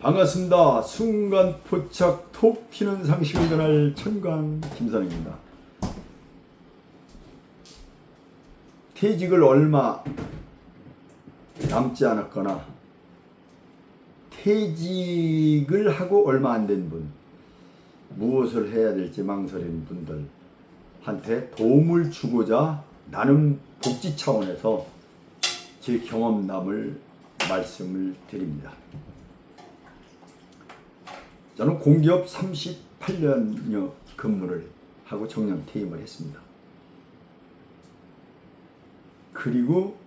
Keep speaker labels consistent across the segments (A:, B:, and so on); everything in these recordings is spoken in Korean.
A: 반갑습니다. 순간 포착 톡 튀는 상식을 전할 천관 김선영입니다. 퇴직을 얼마 남지 않았거나 퇴직을 하고 얼마 안 된 분, 무엇을 해야 될지 망설이는 분들한테 도움을 주고자 나는 복지 차원에서 제 경험담을 말씀을 드립니다. 저는 공기업 38년여 근무를 하고 정년 퇴임을 했습니다. 그리고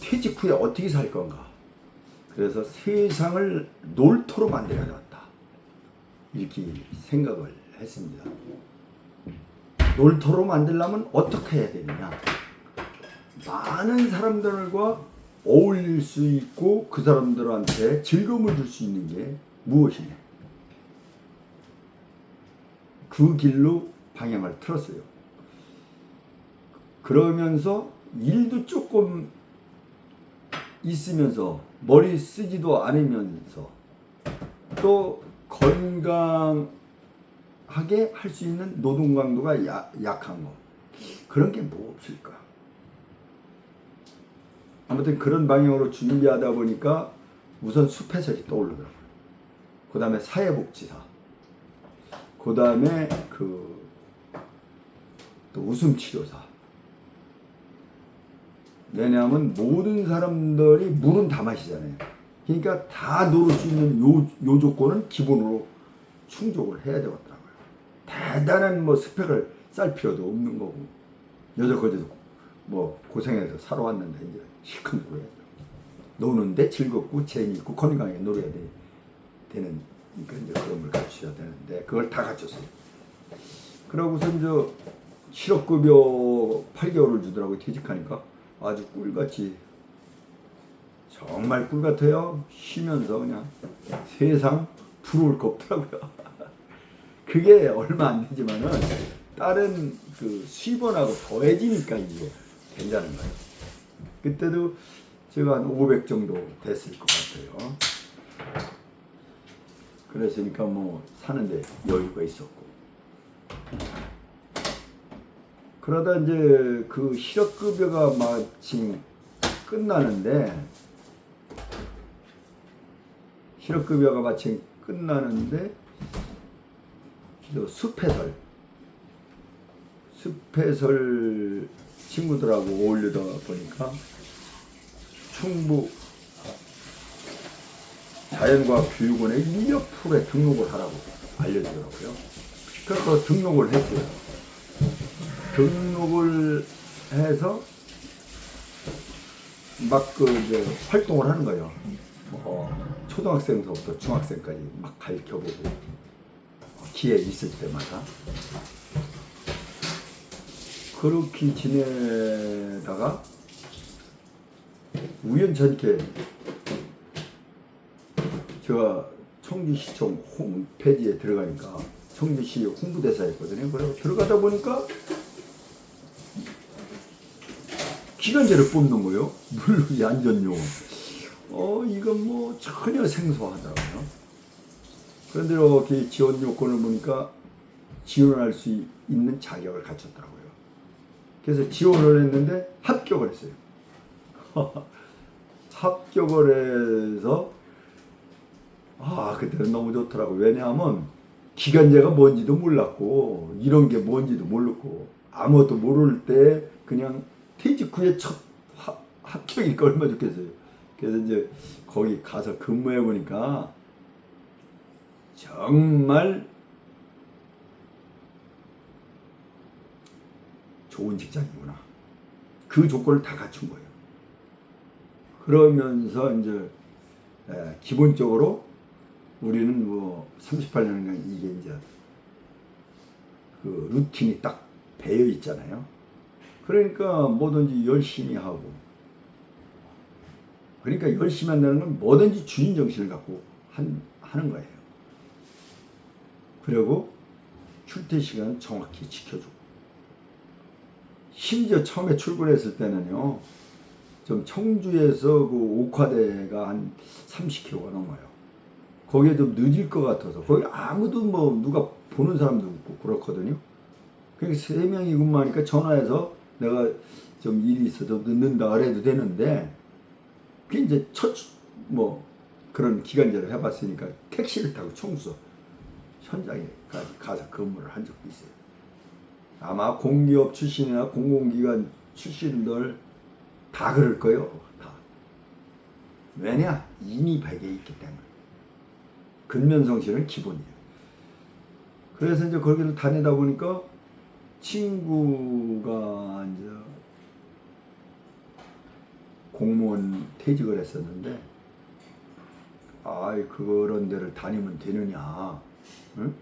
A: 퇴직 후에 어떻게 살 건가? 그래서 세상을 놀토로 만들어야겠다. 이렇게 생각을 했습니다. 놀토로 만들려면 어떻게 해야 되느냐? 많은 사람들과 어울릴 수 있고 그 사람들한테 즐거움을 줄 수 있는 게 무엇이냐? 그 길로 방향을 틀었어요. 그러면서 일도 조금 있으면서 머리 쓰지도 않으면서 또 건강하게 할 수 있는 노동 강도가 약한 거, 그런 게 뭐 없을까? 아무튼 그런 방향으로 준비하다 보니까 우선 숲해설이 떠오르더라고요. 그 다음에 사회복지사, 그 다음에 또 웃음치료사. 왜냐하면 모든 사람들이 물은 다 마시잖아요. 그러니까 다 노릴 수 있는 요 조건은 기본으로 충족을 해야 되겠더라고요. 대단한 스펙을 쌓을 필요도 없는 거고, 여태까지도 고생해서 살아왔는데 이제 실컷 놀아야 돼. 노는데 즐겁고 재미있고 건강하게 놀아야 되는, 그러니까 이제 그런 걸 갖춰야 되는데 그걸 다 갖췄어요. 그러고서 이제 실업급여 8개월을 주더라고요. 퇴직하니까 아주 꿀같이, 정말 꿀같아요. 쉬면서 그냥 세상 부러울 거 없더라고요. 그게 얼마 안 되지만은 다른 수입원하고 더해지니까 이게 괜찮은 거예요. 그때도 제가 한 500 정도 됐을 것 같아요. 그랬으니까 사는데 여유가 있었고. 그러다 이제 그 실업급여가 마침 끝나는데, 숲해설 친구들하고 어울리다 보니까 충북 자연과학교육원에 인력 프로에 등록을 하라고 알려주더라고요. 그래서 등록을 했어요. 등록을 해서 활동을 하는 거예요. 초등학생서부터 중학생까지 막 가르쳐보고, 기회 있을 때마다. 그렇게 지내다가 우연찮게 제가 청주시청 홈페이지에 들어가니까 청주시 홍보대사였거든요. 그래서 들어가다 보니까 기간제를 뽑는 거예요. 물놀이 안전요원. 이건 전혀 생소하더라고요. 그런데 이렇게 지원 요건을 보니까 지원할 수 있는 자격을 갖췄더라고요. 그래서 지원을 했는데 합격을 했어요. 합격을 해서 그때는 너무 좋더라고요. 왜냐하면 기간제가 뭔지도 몰랐고 이런 게 뭔지도 모르고 아무것도 모를 때 그냥 퇴직 후에 첫 합격이니까 얼마나 좋겠어요. 그래서 이제 거기 가서 근무해 보니까 정말 좋은 직장이구나. 그 조건을 다 갖춘 거예요. 그러면서 이제 기본적으로 우리는 38년간 이게 이제 그 루틴이 딱 배어 있잖아요. 그러니까 뭐든지 열심히 하고, 그러니까 열심히 한다는 건 뭐든지 주인 정신을 갖고 하는 거예요. 그리고 출퇴 시간은 정확히 지켜주고. 심지어 처음에 출근했을 때는요, 좀 청주에서 그 옥화대가 한 30km가 넘어요. 거기에 좀 늦을 것 같아서 거기 아무도 뭐 누가 보는 사람도 없고 그렇거든요. 그러니까 3명이 근무하니까 전화해서 내가 좀 일이 있어서 늦는다 그래도 되는데 그 이제 첫 뭐 그런 기간제를 해봤으니까 택시를 타고 청주 현장에까지 가서 근무를 한 적도 있어요. 아마 공기업 출신이나 공공기관 출신들 다 그럴 거예요. 다. 왜냐? 인이 백에 있기 때문에. 근면성실은 기본이에요. 그래서 이제 거기를 다니다 보니까 친구가 이제 공무원 퇴직을 했었는데, 아이, 그런 데를 다니면 되느냐. 응?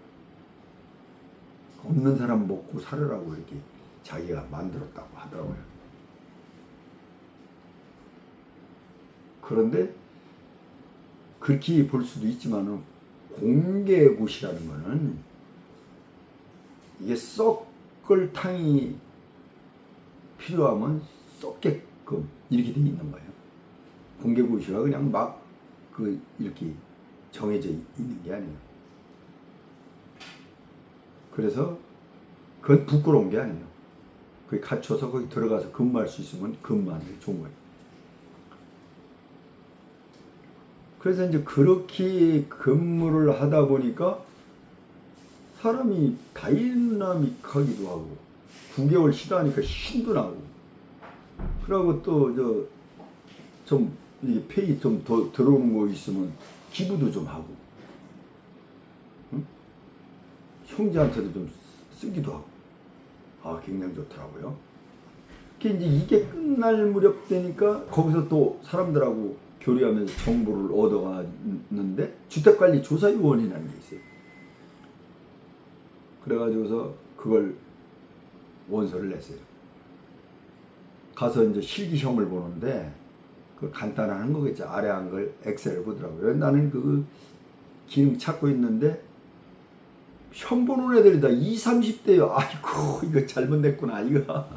A: 없는 사람 먹고 살으라고 이렇게 자기가 만들었다고 하더라고요. 그런데 그렇게 볼 수도 있지만은 공개굿이라는 거는 이게 썩을 탕이 필요하면 썩게끔 이렇게 돼 있는 거예요. 공개굿이가 그냥 막 이렇게 정해져 있는 게 아니에요. 그래서 그건 부끄러운 게 아니에요. 거기 갖춰서 거기 들어가서 근무할 수 있으면 근무하는 게 좋은 거예요. 그래서 이제 그렇게 근무를 하다 보니까 사람이 다이나믹하기도 하고 9개월 쉬다니까 신도 나고 그러고 또 좀 페이 좀 더 들어오는 거 있으면 기부도 좀 하고 응? 형제한테도 좀 쓰기도 하고 굉장히 좋더라고요. 이게 끝날 무렵 되니까 거기서 또 사람들하고 교류하면서 정보를 얻어가는데 주택관리조사위원회라는 게 있어요. 그래가지고서 그걸 원서를 냈어요. 가서 이제 실기시험을 보는데 그 간단한 거겠죠. 아래 한 걸 엑셀을 보더라고요. 나는 그 기능 찾고 있는데 시험 보는 애들이 다 20, 30대요. 아이고 이거 잘못냈구나 이거.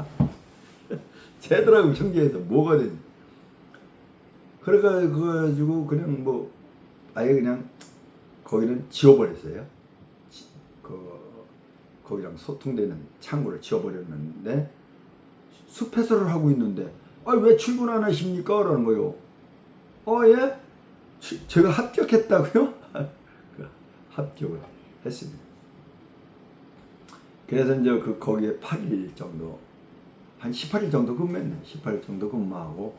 A: 쟤들하고 경계해서 뭐가 되지? 그래가지고 그냥 뭐 아예 그냥 거기는 지워버렸어요. 거기랑 소통되는 창구를 지워버렸는데 숲해설을 하고 있는데 왜 출근 안 하십니까? 라는 거요. 예? 제가 합격했다고요? 합격을 했습니다. 그래서 이제 거기에 8일 정도 한 18일 정도 근무했네. 18일 정도 근무하고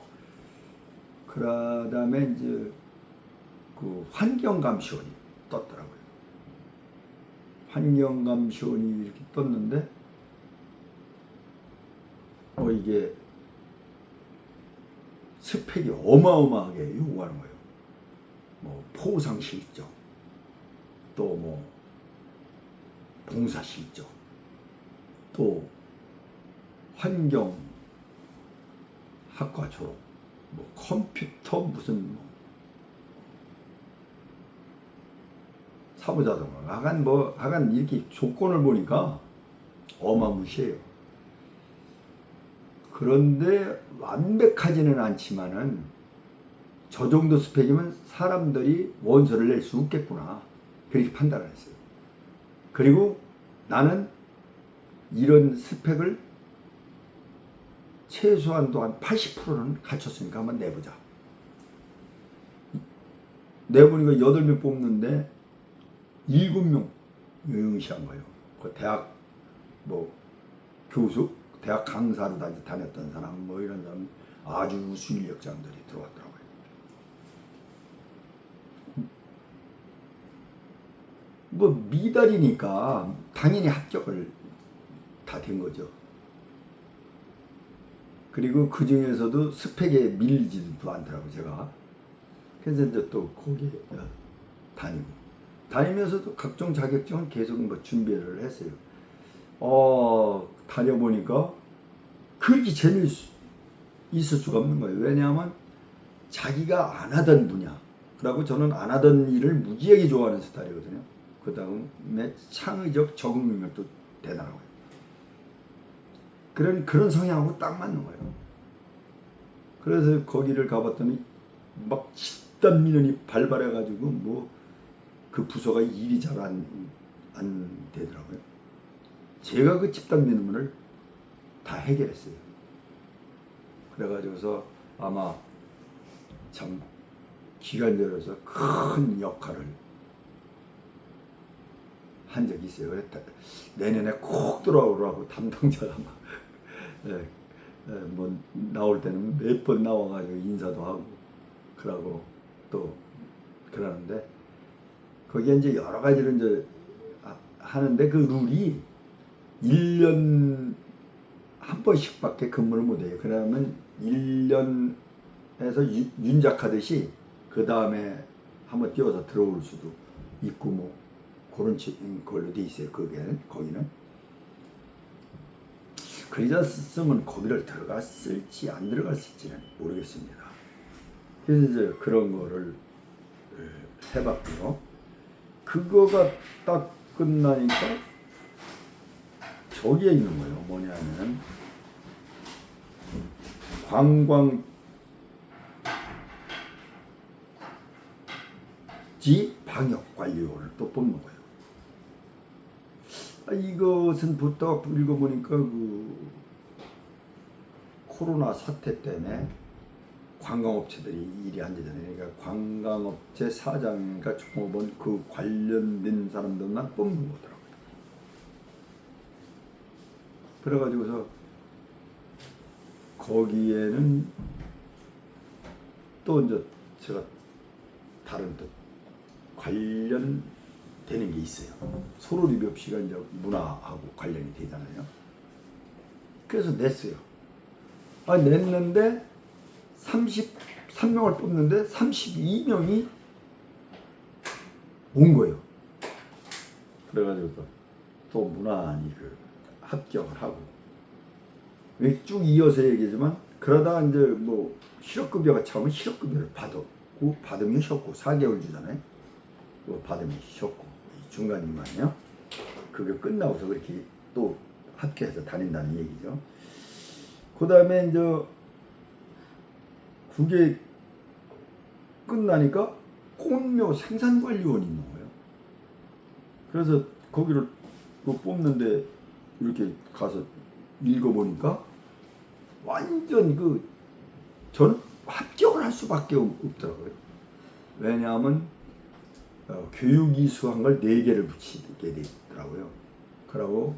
A: 그다음에 이제 그 환경감시원이 떴더라고요. 환경감시원이 이렇게 떴는데 이게 스펙이 어마어마하게 요구하는 거예요. 뭐 포상 실적, 또 뭐 봉사 실적, 또 환경 학과 졸업, 뭐 컴퓨터 무슨 사무자동화 하간 이렇게 조건을 보니까 어마무시해요. 그런데 완벽하지는 않지만은 저 정도 스펙이면 사람들이 원서를 낼 수 없겠구나 그렇게 판단을 했어요. 그리고 나는 이런 스펙을 최소한도 한 80%는 갖췄으니까 한번 내보자. 내보니까 8명 뽑는데 7명 응시한 거예요. 그 대학 뭐 교수, 대학 강사로 다녔던 사람 뭐 이런 사람 아주 우수 인력자들이 들어왔더라고요. 뭐 미달이니까 당연히 합격을 다 된 거죠. 그리고 그 중에서도 스펙에 밀리지도 않더라고요, 제가. 그래서 이제 또 거기에 다니면서도 각종 자격증은 계속 뭐 준비를 했어요. 다녀보니까 그렇게 재미있을 수가 없는 거예요. 왜냐하면 자기가 안 하던 분야, 그리고 저는 안 하던 일을 무지하게 좋아하는 스타일이거든요. 그 다음에 창의적 적응 능력도 대단하고요. 그런 성향하고 딱 맞는 거예요. 그래서 거기를 가봤더니 막 집단 민원이 발발해가지고 뭐 그 부서가 일이 잘 안 되더라고요. 제가 그 집단 민원을 다 해결했어요. 그래가지고서 아마 참 기관절에서 큰 역할을 한 적이 있어요. 그랬다. 내년에 꼭 돌아오라고 담당자가 막 예, 뭐 나올 때는 몇 번 나와가지고 인사도 하고 그러고 또 그러는데 거기에 이제 여러 가지를 이제 하는데 그 룰이 1년 한 번씩밖에 근무를 못해요. 그러면 1년에서 윤작하듯이 그 다음에 한번 뛰어서 들어올 수도 있고 뭐 그런 걸로 돼 있어요. 거기는 그러셨으면 거기를 들어갔을지 안 들어갔을지는 모르겠습니다. 그래서 이제 그런 거를 해봤고요. 그거가 딱 끝나니까 저기에 있는 거예요. 뭐냐면 관광지 방역관리원을 또 뽑는 거예요. 이것은 부터 읽어보니까 그 코로나 사태 때문에 관광업체들이 일이 안 되잖아요. 그러니까 관광업체 사장과 종업원 그 관련된 사람들만 뽑는 거더라고요. 그래가지고서 거기에는 또 이제 제가 다른 또 관련되는 게 있어요. 소로리뷰 없이가 이제 문화하고 관련이 되잖아요. 그래서 냈어요. 냈는데 33명을 뽑는데 32명이 온 거예요. 그래가지고 또 무난히 그 합격을 하고 쭉 이어서 얘기지만 그러다가 이제 뭐 실업급여가 차오면 실업급여를 받으면 쉬었고 4개월 주잖아요. 받으면 쉬었고 중간중간이요. 그게 끝나고서 그렇게 또 합격해서 다닌다는 얘기죠. 그 다음에 이제 그게 끝나니까 꽃묘 생산관리원이 있는 거예요. 그래서 거기를 뽑는데 이렇게 가서 읽어보니까 완전 저는 합격을 할 수밖에 없더라고요. 왜냐하면 교육이수한 걸 4개를 붙이게 되더라고요. 그러고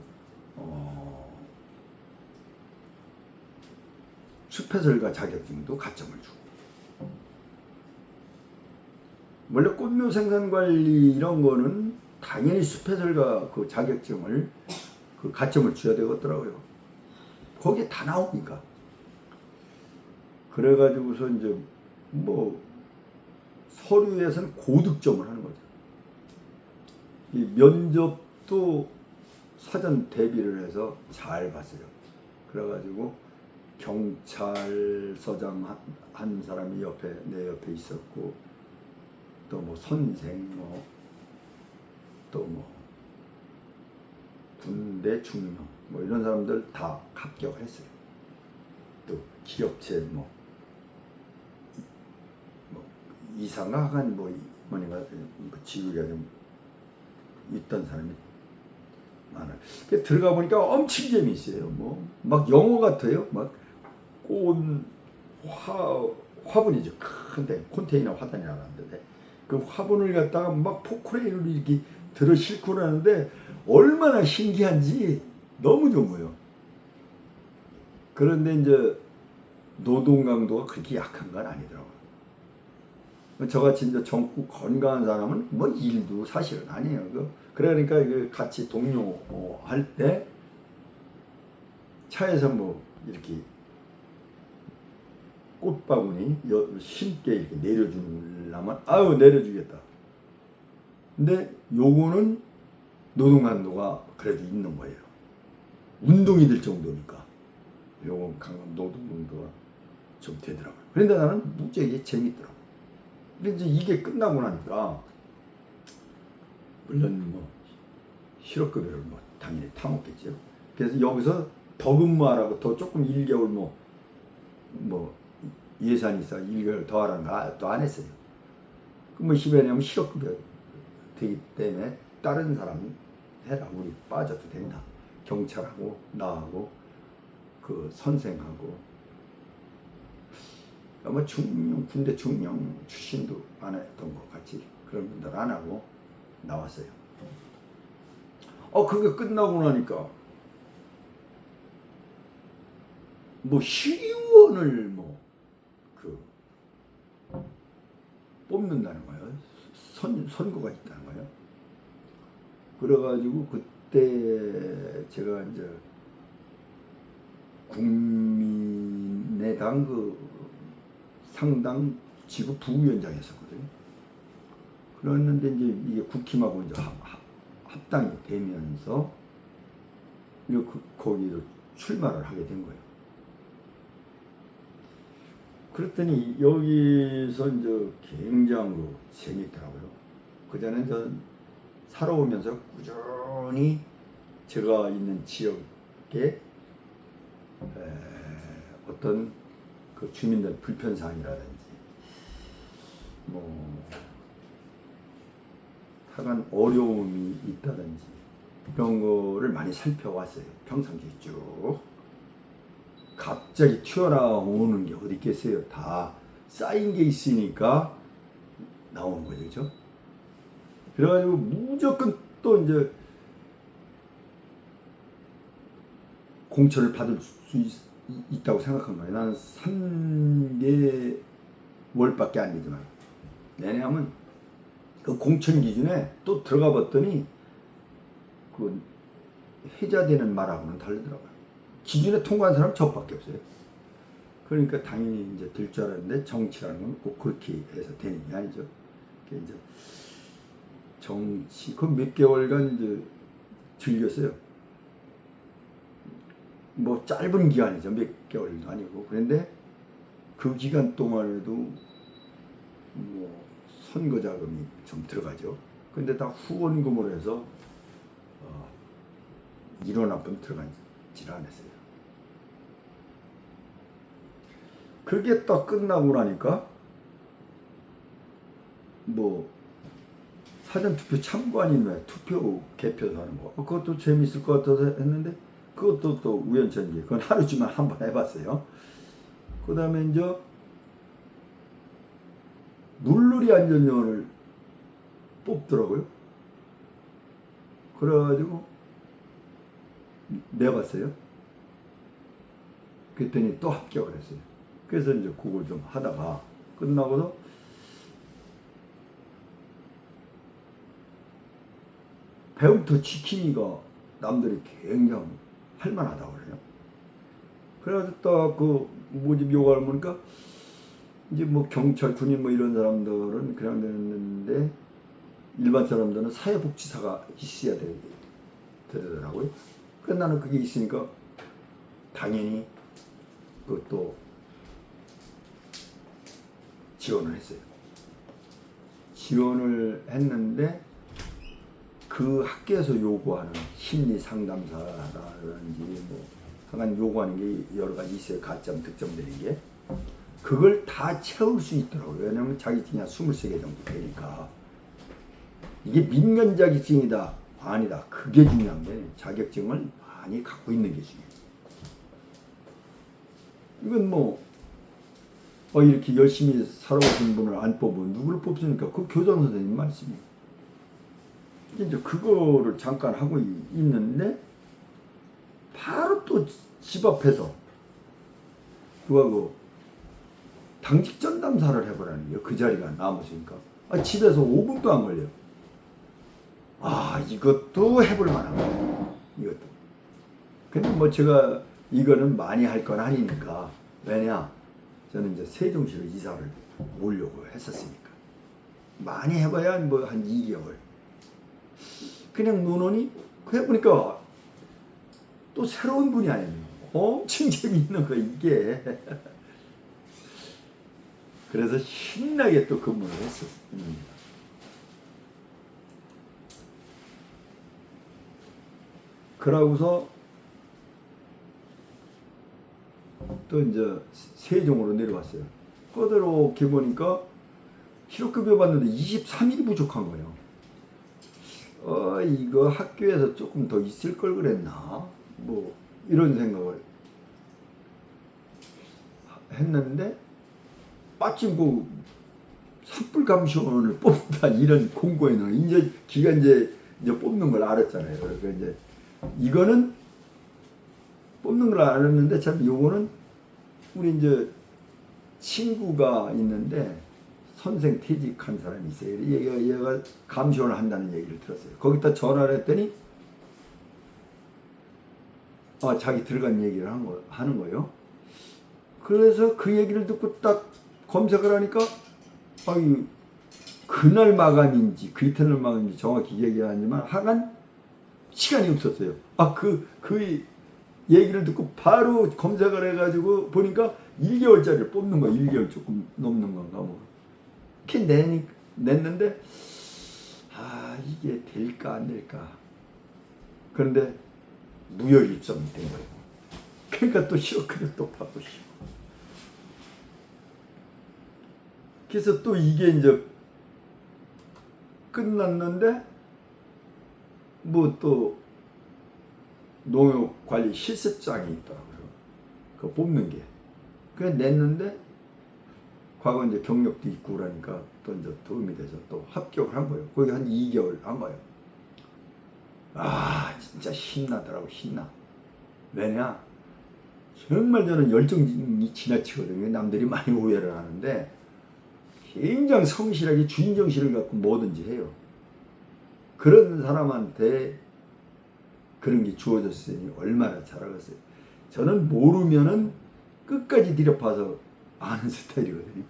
A: 숲해설가 자격증도 가점을 주고 원래 꽃묘 생산관리 이런 거는 당연히 숲해설가 그 자격증을 그 가점을 줘야 되겠더라고요. 거기에 다 나오니까. 그래가지고서 이제 뭐 서류에서는 고득점을 하는 거죠. 이 면접도 사전 대비를 해서 잘 봤어요. 그래가지고 경찰서장 한 사람이 내 옆에 있었고 또 뭐 선생 또 뭐 군대 중령 뭐 이런 사람들 다 합격을 했어요. 또 기업체 뭐 이사가 하간 뭐니가 지위가 좀 있던 사람이 많아요. 들어가 보니까 엄청 재미있어요. 뭐 막 영어 같아요. 막 화분이죠. 큰데 컨테이너 화단이라고 하는데 그 화분을 갖다가 막 포크레인으로 이렇게 들어 싣고 나는데 얼마나 신기한지 너무 좋은 거예요. 그런데 이제 노동 강도가 그렇게 약한 건 아니더라고요. 저같이 이제 젊고 건강한 사람은 뭐 일도 사실은 아니에요. 그러니까 같이 동료할 때 차에서 뭐 이렇게 꽃바구니 쉽게 이렇게 내려주려면 내려주겠다. 근데 요거는 노동 강도가 그래도 있는 거예요. 운동이 될 정도니까 요건 노동 강도가 좀 되더라고요. 그런데 나는 무지하게 재밌더라고요. 근데 이제 이게 끝나고 나니까 물론 뭐 실업급여를 뭐 당연히 타먹겠죠. 그래서 여기서 더 근무하라고 더 조금 1개월 뭐 예산이 있어 1개월 더 하라는 거 또 안 했어요. 그럼 뭐 10회 내면 실업급여 되기 때문에 다른 사람 해라. 우리 빠져도 된다. 경찰하고 나하고 그 선생하고 아마 군대 중령 출신도 안 했던 것 같이 그런 분들 안 하고 나왔어요. 그게 끝나고 나니까 뭐 시의원을 그 뽑는다는 거예요. 선거가 있다는 거예요. 그래가지고 그때 제가 이제 국민의당 그 상당 지구 부위원장이었거든요. 그랬는데 이제 이게 국힘하고 이제 합당이 되면서 거기로 출마를 하게 된 거예요. 그랬더니 여기서 이제 굉장히 재밌더라고요. 그전에 저 살아오면서 꾸준히 제가 있는 지역에 어떤 그 주민들 불편사항이라든지 하여간 어려움이 있다든지 이런 거를 많이 살펴왔어요. 평상시에 쭉. 갑자기 튀어나오는 게 어디 있겠어요. 다 쌓인 게 있으니까 나오는 거죠. 그죠? 그래가지고 무조건 또 이제 공천을 받을 수 있다고 생각한 거예요. 나는 3개월밖에 안 되지만 내내 하면 그 공천 기준에 또 들어가 봤더니 그 해자되는 말하고는 다르더라고요. 기준에 통과한 사람 저밖에 없어요. 그러니까 당연히 이제 될 줄 알았는데 정치라는 건 꼭 그렇게 해서 되는 게 아니죠. 이제 정치 그 몇 개월간 이제 즐겼어요. 뭐 짧은 기간이죠. 몇 개월도 아니고. 그런데 그 기간 동안에도 뭐 선거 자금이 좀 들어가죠. 근데 다 후원금으로 해서 1원 한 푼 들어가지를 않았어요. 그게 딱 끝나고 나니까 뭐 사전투표 참관인 왜 투표 개표도 하는 거 그것도 재밌을 것 같아서 했는데 그것도 또 우연찮게 그건 하루지만 한번 해봤어요. 그 다음에 이제 물놀이 안전요원을 뽑더라고요. 그래가지고 내봤어요. 그랬더니 또 합격을 했어요. 그래서 이제 그걸 좀 하다가 끝나고서 배움터 지킴이가 남들이 굉장히 할만하다고 그래요. 그래가지고 딱 그 모집 요구를 보니까 이제 뭐 경찰, 군인 뭐 이런 사람들은 그냥 되는데 일반 사람들은 사회복지사가 있어야 되더라고요. 그래서 나는 그게 있으니까 당연히 그것도 지원을 했어요. 지원을 했는데 그 학교에서 요구하는 심리 상담사라든지 뭐 하여간 요구하는 게 여러 가지 있어요. 가점 득점되는 게. 그걸 다 채울 수 있더라고요. 왜냐면 자격증이 한 23개 정도 되니까. 이게 민간 자격증이다. 아니다. 그게 중요한 게 자격증을 많이 갖고 있는 게 중요해요. 이건 뭐 이렇게 열심히 살아오신 분을 안 뽑으면 누구를 뽑습니까? 그 교장 선생님 말씀이에요. 이제 그거를 잠깐 하고 있는데 바로 또 집 앞에서 누가 그 당직 전담사를 해보라는 거예요. 그 자리가 남으시니까 집에서 5분도 안 걸려요. 이것도 해볼 만한 거예요. 이것도. 근데 뭐 제가 이거는 많이 할 건 아니니까. 왜냐? 저는 이제 세종시로 이사를 오려고 했었으니까. 많이 해봐야 뭐 한 2개월. 그냥 논원이 해보니까 또 새로운 분이 아니에요. 엄청 재미있는 거 이게. 그래서 신나게 또 근무를 했었어요. 그러고서 또 이제 세종으로 내려왔어요. 꺼들어게 보니까 실업급여 받는데 23일이 부족한 거예요. 이거 학교에서 조금 더 있을 걸 그랬나? 뭐 이런 생각을 했는데 마침 그 산불 감시원을 뽑는다 이런 공고에는 이제 기간 이제 뽑는 걸 알았잖아요. 그러니까 이제 이거는 뽑는 걸 알았는데 참 요거는 우리 이제 친구가 있는데 선생 퇴직한 사람이 있어요. 얘가 감시원을 한다는 얘기를 들었어요. 거기다 전화를 했더니 자기 들어간 얘기를 하는 거예요. 그래서 그 얘기를 듣고 딱 검색을 하니까 그날 마감인지 그 이튿날 마감인지 정확히 얘기는 하지만 하간 시간이 없었어요. 그 얘기를 듣고 바로 검색을 해가지고 보니까 1개월짜리를 뽑는 거야. 1개월 조금 넘는 건가 뭐. 이렇게 냈는데 이게 될까 안 될까. 그런데 무혈 입성이 된 거예요. 그러니까 또 실업급여 또 받고 싶고. 그래서 또 이게 이제 끝났는데 뭐 또 농협관리 실습장이 있더라고요. 그거 뽑는 게. 그래 냈는데 과거 이제 경력도 있고 그러니까 또 이제 도움이 돼서 또 합격을 한 거예요. 거기 한 2개월 한 거예요. 진짜 신나더라고. 신나. 왜냐? 정말 저는 열정이 지나치거든요. 남들이 많이 오해를 하는데 굉장히 성실하게 주인정신을 갖고 뭐든지 해요. 그런 사람한테 그런 게 주어졌으니 얼마나 잘하겠어요. 저는 모르면은 끝까지 들여파서 아는 스타일이거든요.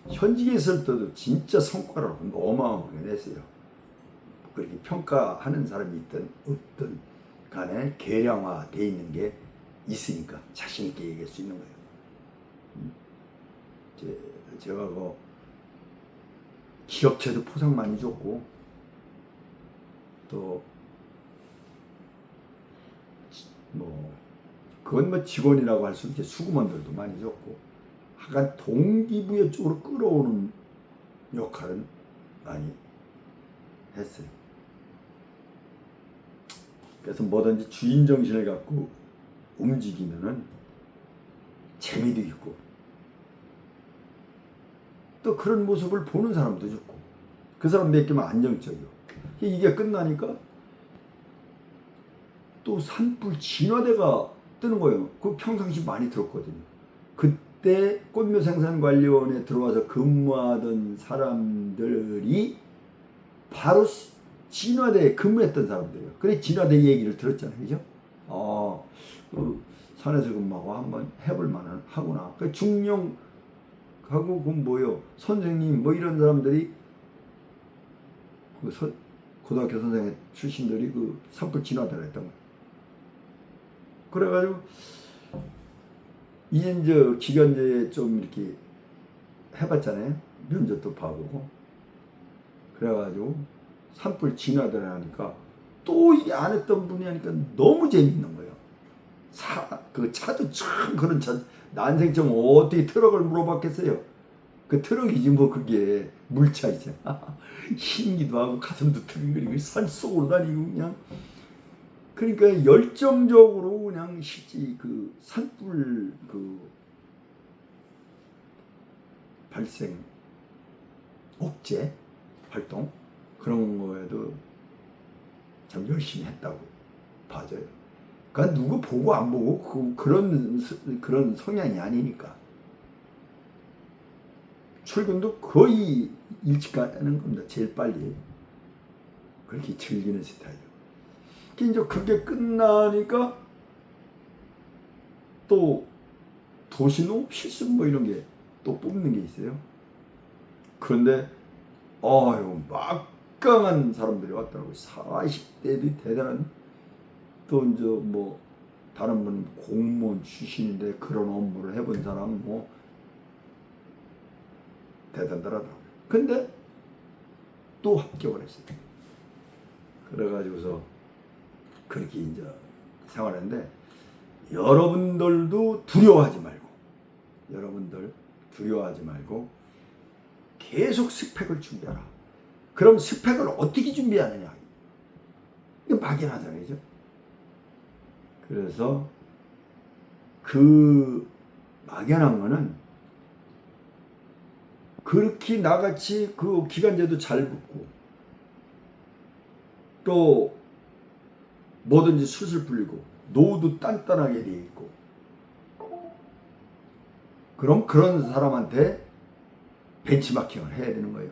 A: 현직에 있을 때도 진짜 성과를 어마어마하게 냈어요. 그렇게 평가하는 사람이 있든 없든 간에 계량화되어 있는 게 있으니까 자신 있게 얘기할 수 있는 거예요. 제가 기업체도 포상 많이 줬고 또 그건 직원이라고 할 수 있지 수구먼들도 많이 줬고 약간 동기부여 쪽으로 끌어오는 역할은 많이 했어요. 그래서 뭐든지 주인정신을 갖고 움직이면은 재미도 있고 또 그런 모습을 보는 사람도 좋고 그 사람 맡기면 안정적이고 이게 끝나니까 또 산불 진화대가 뜨는 거예요. 그 평상시 많이 들었거든요. 그때 꽃묘생산관리원에 들어와서 근무하던 사람들이 바로 진화대에 근무했던 사람들이에요. 그래 진화대 얘기를 들었잖아요. 그죠? 산에서 근무하고 한번 해볼 만한 하구나. 그 중령하고 선생님 이런 사람들이 고등학교 선생님 출신들이 그 산불 진화대를 했던 거예요. 그래가지고 이제 기간제에 좀 이렇게 해봤잖아요. 면접도 봐보고 그래가지고 산불 진화대를 하니까 또 이게 안 했던 분이 하니까 너무 재밌는 거예요. 그 차도 참 그런 차 난생처럼 어떻게 트럭을 물어봤겠어요. 그 트럭이지 뭐 그게 물차이죠. 신기도 하고 가슴도 트근거리고 산속으로 다니고 그냥 그러니까 열정적으로 그냥 실제 그 산불 그 발생 억제 활동 그런 거에도 참 열심히 했다고 봐져요. 그러니까 누구 보고 안 보고 그런 성향이 아니니까 출근도 거의 일찍 가는 겁니다. 제일 빨리 그렇게 즐기는 스타일. 이제 그게 끝나니까 또 도시농업 실습 이런 게 또 뽑는 게 있어요. 그런데 막강한 사람들이 왔더라고요. 40대들이 대단한 또 이제 다른 분 공무원 출신인데 그런 업무를 해본 사람 대단하더라고요. 근데 또 합격을 했어요. 그래가지고서 그렇게 이제 생활했는데 여러분들도 두려워하지 말고 여러분들 두려워하지 말고 계속 스펙을 준비하라. 그럼 스펙을 어떻게 준비하느냐? 이게 막연하잖아요. 그죠? 그래서 그 막연한 거는 그렇게 나같이 그 기간제도 잘 붙고 또 뭐든지 술술 풀리고 노후도 단단하게 돼 있고 그럼 그런 사람한테 벤치마킹을 해야 되는 거예요.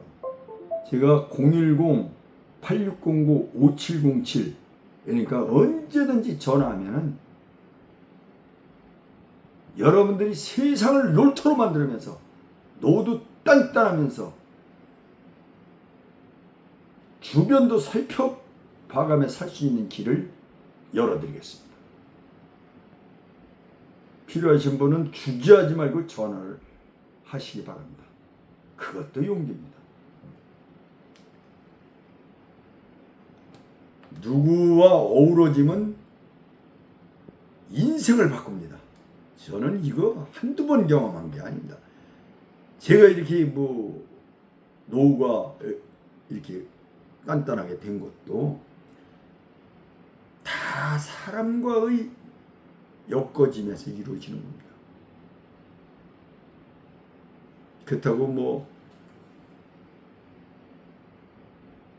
A: 제가 010-8609-5707 그러니까 언제든지 전화하면은 여러분들이 세상을 놀토로 만들면서 노후도 단단하면서 주변도 살펴봐가며 살 수 있는 길을 열어드리겠습니다. 필요하신 분은 주저하지 말고 전화를 하시기 바랍니다. 그것도 용기입니다. 누구와 어우러짐은 인생을 바꿉니다. 저는 이거 한두 번 경험한 게 아닙니다. 제가 이렇게 뭐 노후가 이렇게 간단하게 된 것도 다 사람과의 엮어지면서 이루어지는 겁니다. 그렇다고 뭐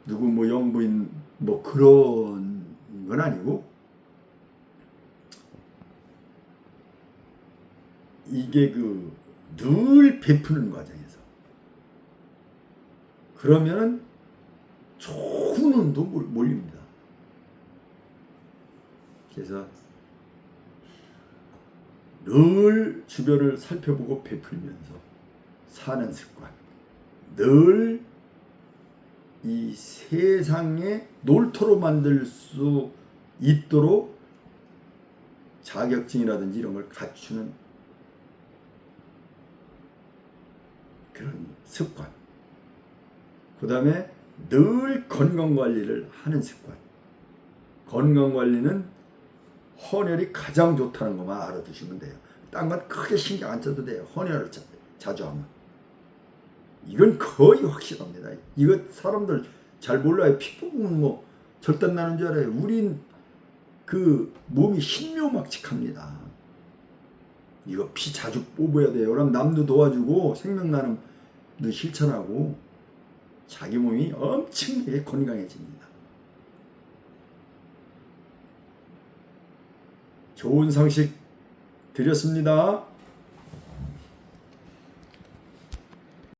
A: 누구 뭐 영부인 뭐 그런 건 아니고 이게 그 늘 베푸는 과정에서 그러면은 좋은 운도 몰립니다. 그래서 늘 주변을 살펴보고 베풀면서 사는 습관, 늘 이 세상에 놀토로 만들 수 있도록 자격증이라든지 이런 걸 갖추는 그런 습관, 그 다음에 늘 건강관리를 하는 습관. 건강관리는 헌혈이 가장 좋다는 것만 알아두시면 돼요. 딴 건 크게 신경 안 써도 돼요. 헌혈을 자주 하면. 이건 거의 확실합니다. 이거 사람들 잘 몰라요. 피 뽑으면 뭐 절단 나는 줄 알아요. 우린 그 몸이 신묘막측합니다. 이거 피 자주 뽑아야 돼요. 그럼 남도 도와주고 생명나눔도 실천하고 자기 몸이 엄청나게 건강해집니다. 좋은 상식 드렸습니다.